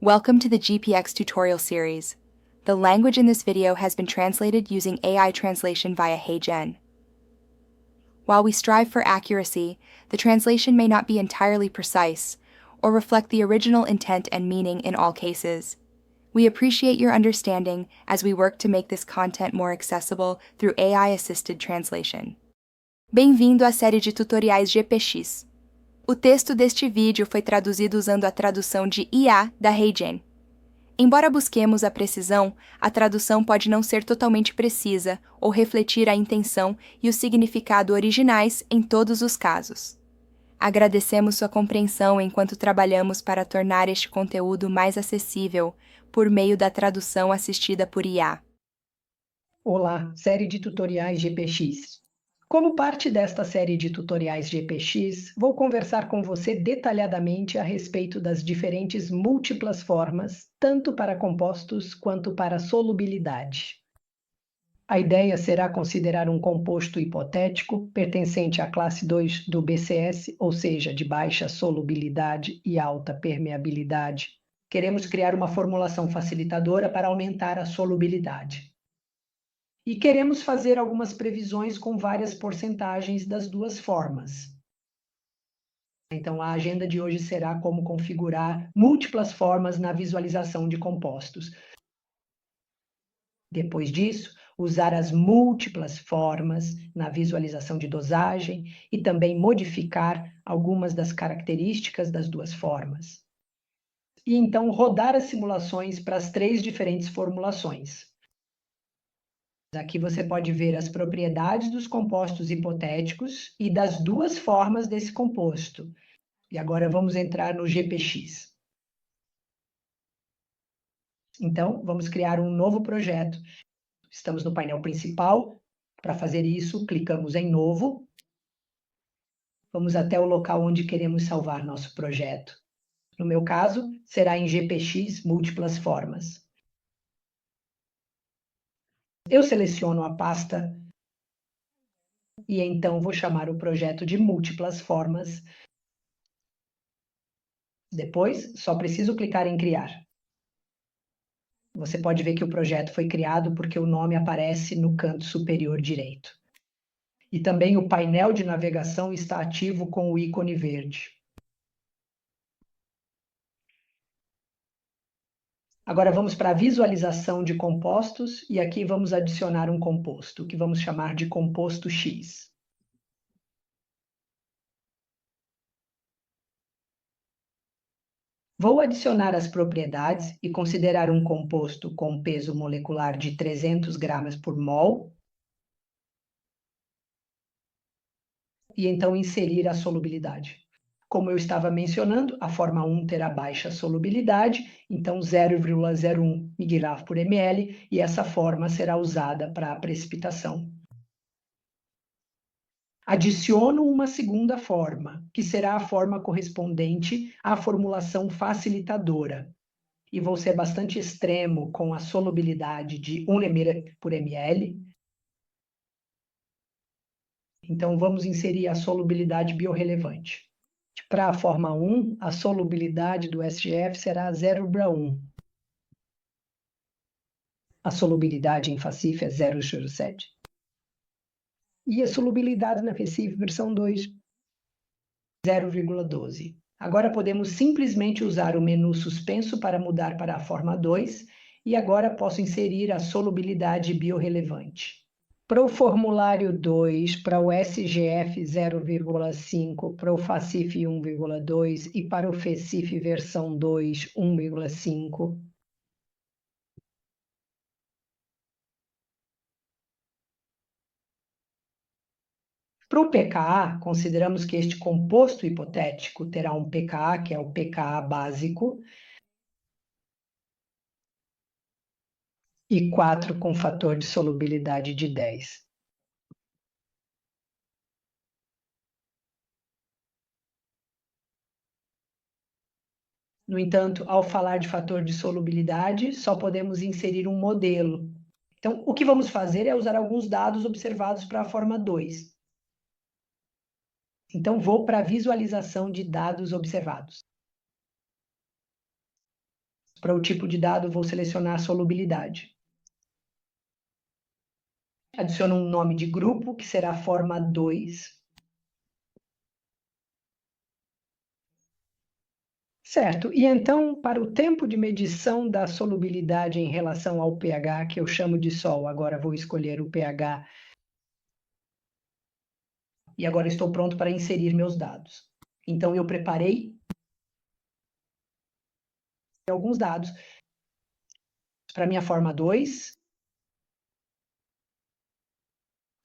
Welcome to the GPX tutorial series. The language in this video has been translated using AI translation via HeyGen. While we strive for accuracy, the translation may not be entirely precise or reflect the original intent and meaning in all cases. We appreciate your understanding as we work to make this content more accessible through AI-assisted translation. Bem-vindo à série de tutoriais GPX. O texto deste vídeo foi traduzido usando a tradução de IA da HeyGen. Embora busquemos a precisão, a tradução pode não ser totalmente precisa ou refletir a intenção e o significado originais em todos os casos. Agradecemos sua compreensão enquanto trabalhamos para tornar este conteúdo mais acessível por meio da tradução assistida por IA. Olá, série de tutoriais GPX. Como parte desta série de tutoriais GPX, vou conversar com você detalhadamente a respeito das diferentes múltiplas formas, tanto para compostos quanto para solubilidade. A ideia será considerar um composto hipotético pertencente à classe 2 do BCS, ou seja, de baixa solubilidade e alta permeabilidade. Queremos criar uma formulação facilitadora para aumentar a solubilidade. E queremos fazer algumas previsões com várias porcentagens das duas formas. Então, a agenda de hoje será como configurar múltiplas formas na visualização de compostos. Depois disso, usar as múltiplas formas na visualização de dosagem e também modificar algumas das características das duas formas. E então rodar as simulações para as três diferentes formulações. Aqui você pode ver as propriedades dos compostos hipotéticos e das duas formas desse composto. E agora vamos entrar no GPX. Então, vamos criar um novo projeto. Estamos no painel principal. Para fazer isso, clicamos em Novo. Vamos até o local onde queremos salvar nosso projeto. No meu caso, será em GPX Múltiplas Formas. Eu seleciono a pasta e então vou chamar o projeto de Múltiplas Formas. Depois, só preciso clicar em Criar. Você pode ver que o projeto foi criado porque o nome aparece no canto superior direito. E também o painel de navegação está ativo com o ícone verde. Agora vamos para a visualização de compostos e aqui vamos adicionar um composto, que vamos chamar de composto X. Vou adicionar as propriedades e considerar um composto com peso molecular de 300 gramas por mol. E então inserir a solubilidade. Como eu estava mencionando, a forma 1 terá baixa solubilidade, então 0,01 mg por ml, e essa forma será usada para a precipitação. Adiciono uma segunda forma, que será a forma correspondente à formulação facilitadora. E vou ser bastante extremo com a solubilidade de 1 ml por ml. Então, vamos inserir a solubilidade biorrelevante. Para a forma 1, a solubilidade do SGF será 0,1. A solubilidade em FACIF é 0,7. E a solubilidade na FACIF versão 2, 0,12. Agora podemos simplesmente usar o menu suspenso para mudar para a forma 2 e agora posso inserir a solubilidade biorrelevante. Para o formulário 2, para o SGF 0,5, para o FACIF 1,2 e para o FECIF versão 2, 1,5. Para o pKa, consideramos que este composto hipotético terá um pKa, que é o pKa básico, e 4 com fator de solubilidade de 10. No entanto, ao falar de fator de solubilidade, só podemos inserir um modelo. Então, o que vamos fazer é usar alguns dados observados para a forma 2. Então, vou para a visualização de dados observados. Para o tipo de dado, vou selecionar a solubilidade. Adiciono um nome de grupo, que será forma 2. Certo, e então, para o tempo de medição da solubilidade em relação ao pH, que eu chamo de sol, agora vou escolher o pH. E agora estou pronto para inserir meus dados. Então, eu preparei alguns dados para minha forma 2.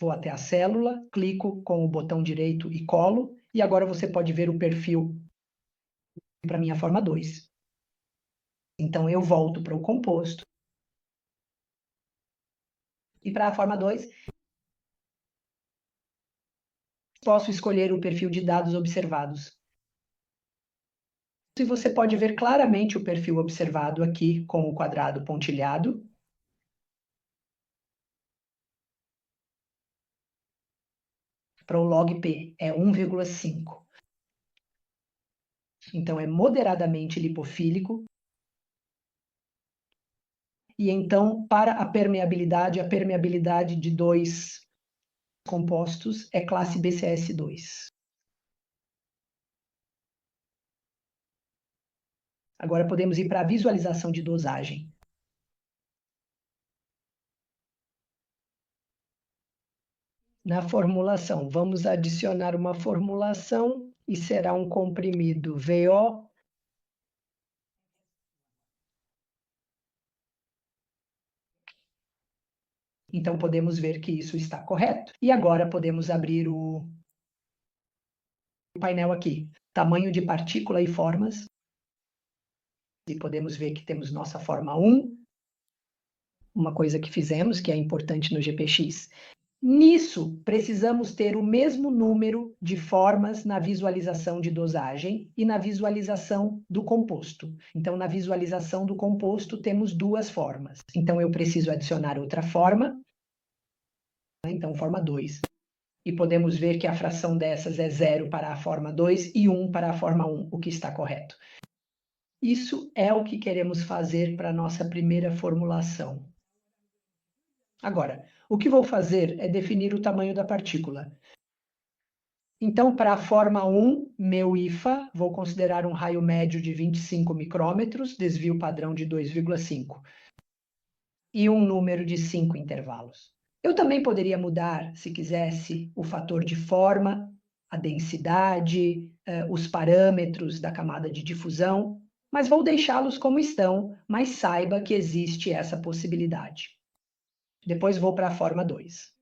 Vou até a célula, clico com o botão direito e colo, e agora você pode ver o perfil para minha forma 2. Então, eu volto para o composto. E para a forma 2, posso escolher o perfil de dados observados. E você pode ver claramente o perfil observado aqui com o quadrado pontilhado. Para o log P é 1,5. Então, é moderadamente lipofílico. E então, para a permeabilidade de dois compostos é classe BCS2. Agora podemos ir para a visualização de dosagem. Na formulação, vamos adicionar uma formulação e será um comprimido VO. Então, podemos ver que isso está correto. E agora podemos abrir o painel aqui. Tamanho de partícula e formas. E podemos ver que temos nossa forma 1. Uma coisa que fizemos, que é importante no GPX. Nisso, precisamos ter o mesmo número de formas na visualização de dosagem e na visualização do composto. Então, na visualização do composto, temos duas formas. Então, eu preciso adicionar outra forma. Então, forma 2. E podemos ver que a fração dessas é 0 para a forma 2 e 1 para a forma 1, o que está correto. Isso é o que queremos fazer para a nossa primeira formulação. Agora, o que vou fazer é definir o tamanho da partícula. Então, para a forma 1, meu IFA, vou considerar um raio médio de 25 micrômetros, desvio padrão de 2,5. E um número de 5 intervalos. Eu também poderia mudar, se quisesse, o fator de forma, a densidade, os parâmetros da camada de difusão, mas vou deixá-los como estão, mas saiba que existe essa possibilidade. Depois vou para a forma 2.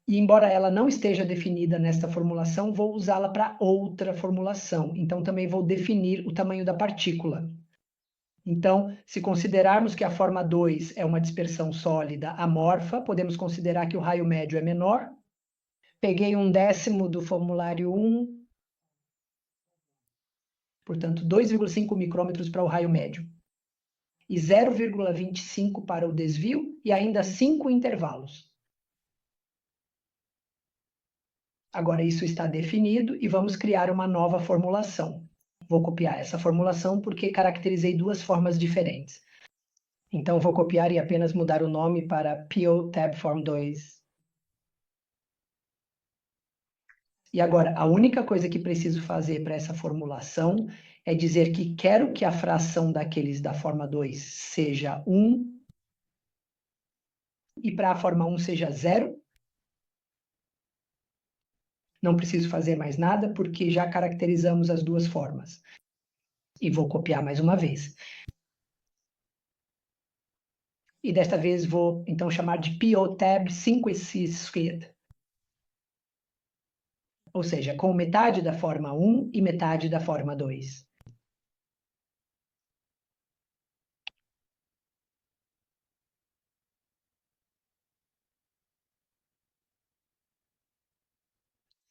E embora ela não esteja definida nesta formulação, vou usá-la para outra formulação. Então, também vou definir o tamanho da partícula. Então, se considerarmos que a forma 2 é uma dispersão sólida amorfa, podemos considerar que o raio médio é menor. Peguei 1/10 do formulário 1, portanto, 2,5 micrômetros para o raio médio. E 0,25 para o desvio e ainda 5 intervalos. Agora isso está definido e vamos criar uma nova formulação. Vou copiar essa formulação porque caracterizei duas formas diferentes. Então, vou copiar e apenas mudar o nome para PO Tabform 2. E agora, a única coisa que preciso fazer para essa formulação é dizer que quero que a fração daqueles da forma 2 seja 1 e para a forma 1 seja 0. Não preciso fazer mais nada porque já caracterizamos as duas formas. E vou copiar mais uma vez. E desta vez vou, então, chamar de POTab 5C². Ou seja, com metade da forma 1 e metade da forma 2.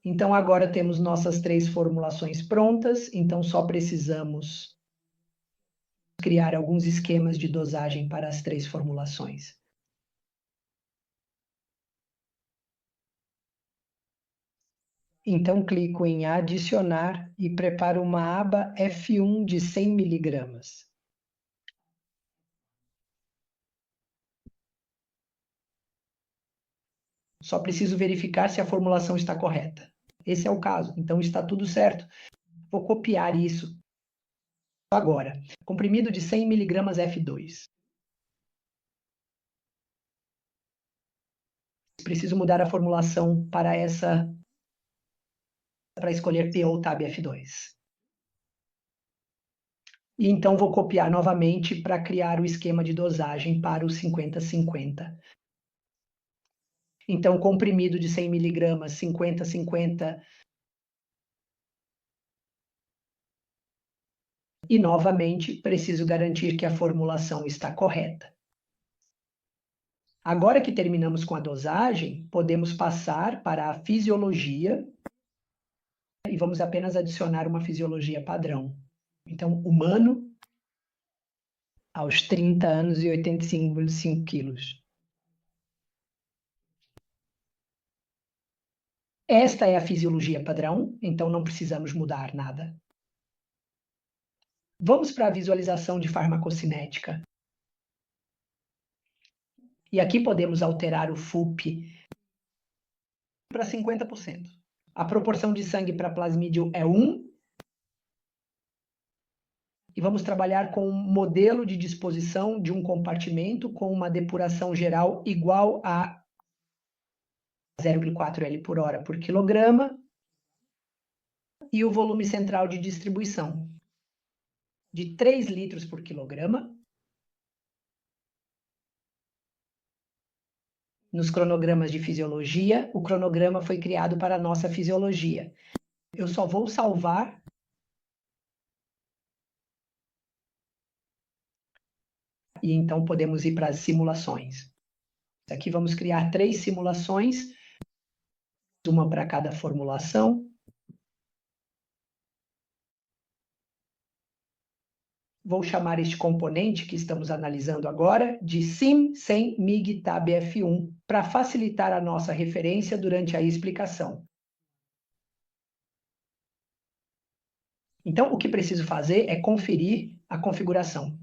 Então, agora temos nossas 3 formulações prontas, então só precisamos criar alguns esquemas de dosagem para as 3 formulações. Então, clico em adicionar e preparo uma aba F1 de 100 miligramas. Só preciso verificar se a formulação está correta. Esse é o caso, então está tudo certo. Vou copiar isso agora. Comprimido de 100 miligramas F2. Preciso mudar a formulação para escolher P ou Tab F2. E então vou copiar novamente para criar o esquema de dosagem para o 50-50. Então, comprimido de 100 miligramas, 50-50. E, novamente, preciso garantir que a formulação está correta. Agora que terminamos com a dosagem, podemos passar para a fisiologia e vamos apenas adicionar uma fisiologia padrão. Então, humano, aos 30 anos e 85,5 quilos. Esta é a fisiologia padrão, então não precisamos mudar nada. Vamos para a visualização de farmacocinética. E aqui podemos alterar o FUP para 50%. A proporção de sangue para plasmídio é 1. E vamos trabalhar com um modelo de disposição de um compartimento com uma depuração geral igual a 0,4 L por hora por quilograma e o volume central de distribuição de 3 litros por quilograma. Nos cronogramas de fisiologia, o cronograma foi criado para a nossa fisiologia. Eu só vou salvar e então podemos ir para as simulações. Aqui vamos criar 3 simulações, uma para cada formulação. Vou chamar este componente que estamos analisando agora de sim sem mig tab F1 para facilitar a nossa referência durante a explicação. Então, o que preciso fazer é conferir a configuração.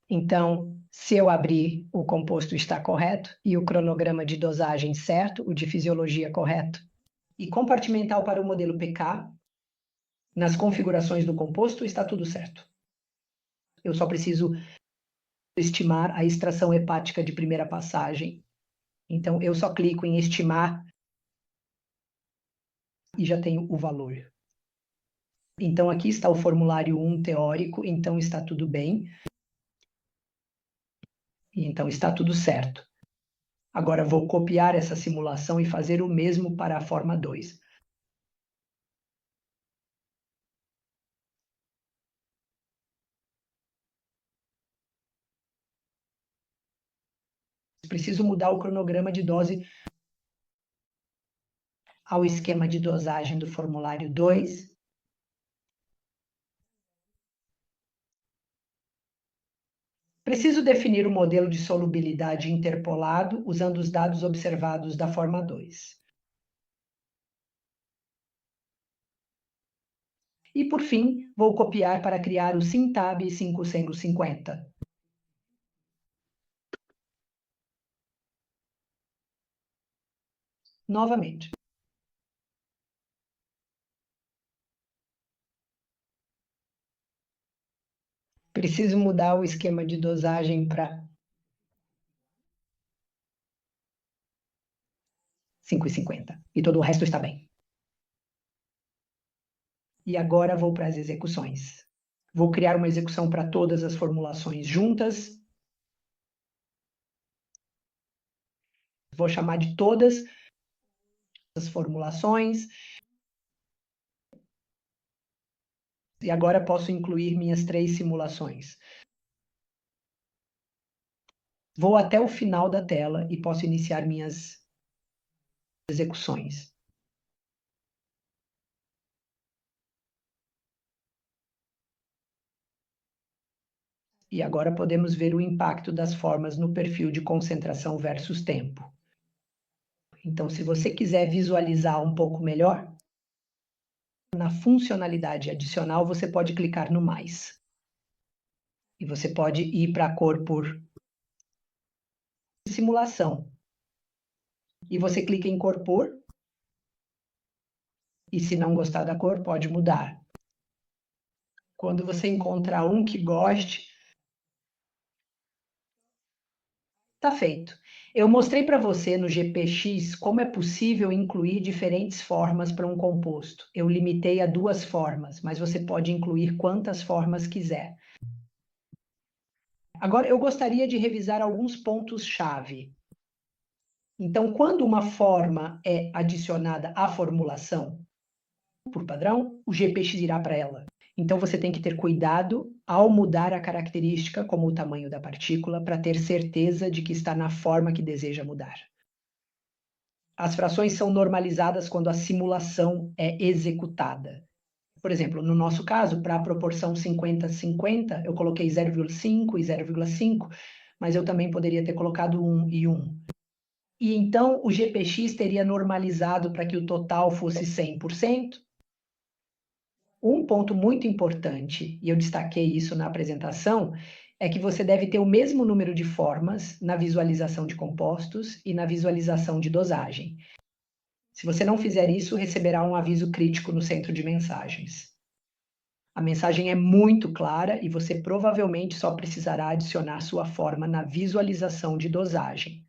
Então, se eu abrir, o composto está correto e o cronograma de dosagem certo, o de fisiologia correto, e compartimental para o modelo PK, nas configurações do composto está tudo certo. Eu só preciso estimar a extração hepática de primeira passagem. Então, eu só clico em estimar e já tenho o valor. Então, aqui está o formulário 1 teórico, então está tudo bem. E então está tudo certo. Agora vou copiar essa simulação e fazer o mesmo para a forma 2. Preciso mudar o cronograma de dose ao esquema de dosagem do formulário 2. Preciso definir o modelo de solubilidade interpolado usando os dados observados da forma 2. E, por fim, vou copiar para criar o SimTab 550. Novamente. Preciso mudar o esquema de dosagem para 5,50. E todo o resto está bem. E agora vou para as execuções. Vou criar uma execução para todas as formulações juntas. Vou chamar de todas as formulações. E agora posso incluir minhas 3 simulações. Vou até o final da tela e posso iniciar minhas execuções. E agora podemos ver o impacto das formas no perfil de concentração versus tempo. Então, se você quiser visualizar um pouco melhor, Na funcionalidade adicional, você pode clicar no mais. E você pode ir para a cor por simulação. E você clica em cor por. E se não gostar da cor, pode mudar. Quando você encontrar um que goste, está feito. Eu mostrei para você no GPX como é possível incluir diferentes formas para um composto. Eu limitei a 2 formas, mas você pode incluir quantas formas quiser. Agora, eu gostaria de revisar alguns pontos-chave. Então, quando uma forma é adicionada à formulação, por padrão, o GPX irá para ela. Então, você tem que ter cuidado ao mudar a característica, como o tamanho da partícula, para ter certeza de que está na forma que deseja mudar. As frações são normalizadas quando a simulação é executada. Por exemplo, no nosso caso, para a proporção 50-50, eu coloquei 0,5 e 0,5, mas eu também poderia ter colocado 1 e 1. E então o GPX teria normalizado para que o total fosse 100%. Um ponto muito importante, e eu destaquei isso na apresentação, é que você deve ter o mesmo número de formas na visualização de compostos e na visualização de dosagem. Se você não fizer isso, receberá um aviso crítico no centro de mensagens. A mensagem é muito clara e você provavelmente só precisará adicionar sua forma na visualização de dosagem.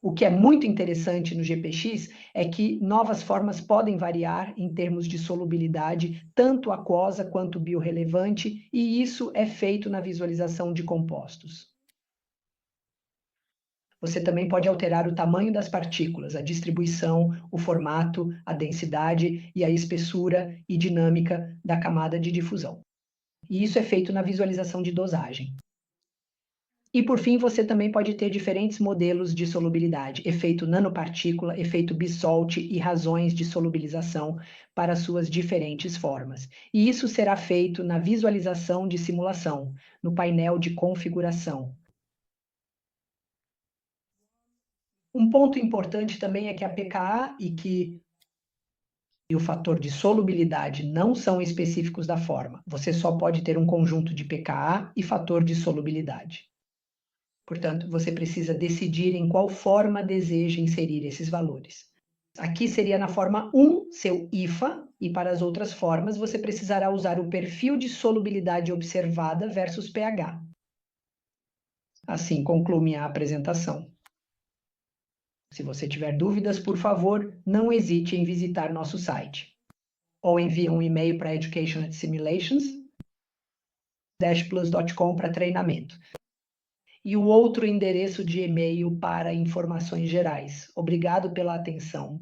O que é muito interessante no GPX é que novas formas podem variar em termos de solubilidade, tanto aquosa quanto biorrelevante, e isso é feito na visualização de compostos. Você também pode alterar o tamanho das partículas, a distribuição, o formato, a densidade e a espessura e dinâmica da camada de difusão. E isso é feito na visualização de dosagem. E, por fim, você também pode ter diferentes modelos de solubilidade, efeito nanopartícula, efeito Bissolt e razões de solubilização para suas diferentes formas. E isso será feito na visualização de simulação, no painel de configuração. Um ponto importante também é que a pKa e o fator de solubilidade não são específicos da forma. Você só pode ter um conjunto de pKa e fator de solubilidade. Portanto, você precisa decidir em qual forma deseja inserir esses valores. Aqui seria na forma 1, seu IFA, e para as outras formas você precisará usar o perfil de solubilidade observada versus pH. Assim concluo minha apresentação. Se você tiver dúvidas, por favor, não hesite em visitar nosso site. Ou envie um e-mail para education@simulations-plus.com para treinamento. E o outro endereço de e-mail para informações gerais. Obrigado pela atenção.